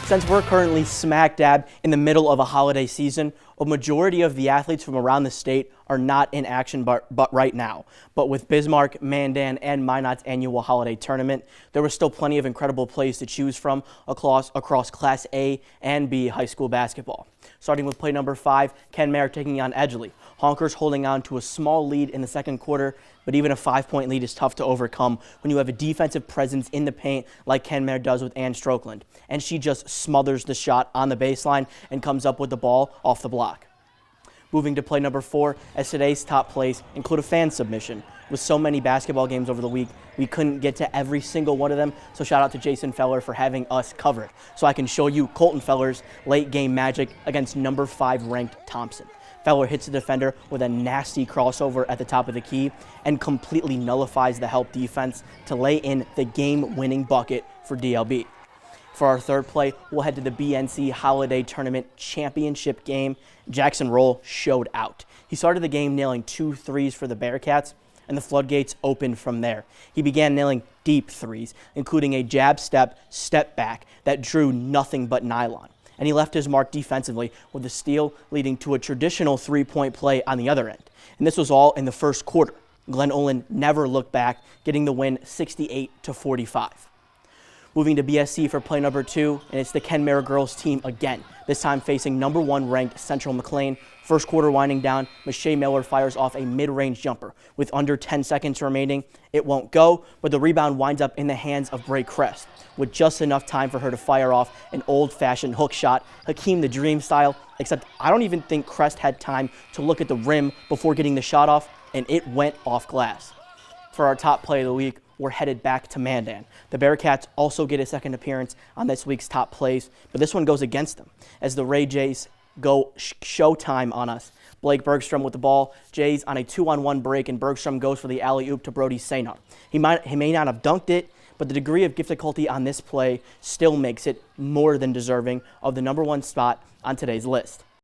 Since we're currently smack dab in the middle of a holiday season, a majority of the athletes from around the state are not in action but right now. But with Bismarck, Mandan, and Minot's annual holiday tournament, there was still plenty of incredible plays to choose from across Class A and B high school basketball. Starting with play number 5, Kenmare taking on Edgeley. Honkers holding on to a small lead in the second quarter, but even a 5-point lead is tough to overcome when you have a defensive presence in the paint like Kenmare does with Ann Strokeland. And she just smothers the shot on the baseline and comes up with the ball off the block. Moving to play number 4, as today's top plays include a fan submission. With so many basketball games over the week, we couldn't get to every single one of them, so shout out to Jason Feller for having us covered. So I can show you Colton Feller's late game magic against number 5 ranked Thompson. Feller hits the defender with a nasty crossover at the top of the key and completely nullifies the help defense to lay in the game-winning bucket for DLB. For our third play, we'll head to the BNC Holiday Tournament Championship game. Jackson Roll showed out. He started the game nailing 2 threes for the Bearcats, and the floodgates opened from there. He began nailing deep threes, including a jab step back that drew nothing but nylon. And he left his mark defensively with a steal leading to a traditional 3-point play on the other end. And this was all in the first quarter. Glen Olin never looked back, getting the win 68-45. Moving to BSC for play number 2, and it's the Kenmare girls team again, this time facing number 1 ranked Central McLean. First quarter winding down, Michelle Miller fires off a mid-range jumper. With under 10 seconds remaining, it won't go, but the rebound winds up in the hands of Bray Crest, with just enough time for her to fire off an old-fashioned hook shot, Hakeem the Dream style, except I don't even think Crest had time to look at the rim before getting the shot off, and it went off glass. For our top play of the week, we're headed back to Mandan. The Bearcats also get a second appearance on this week's top plays, but this one goes against them as the Ray Jays go showtime on us. Blake Bergstrom with the ball. Jays on a 2-on-1 break, and Bergstrom goes for the alley-oop to Brody Sanar. He may not have dunked it, but the degree of difficulty on this play still makes it more than deserving of the number 1 spot on today's list.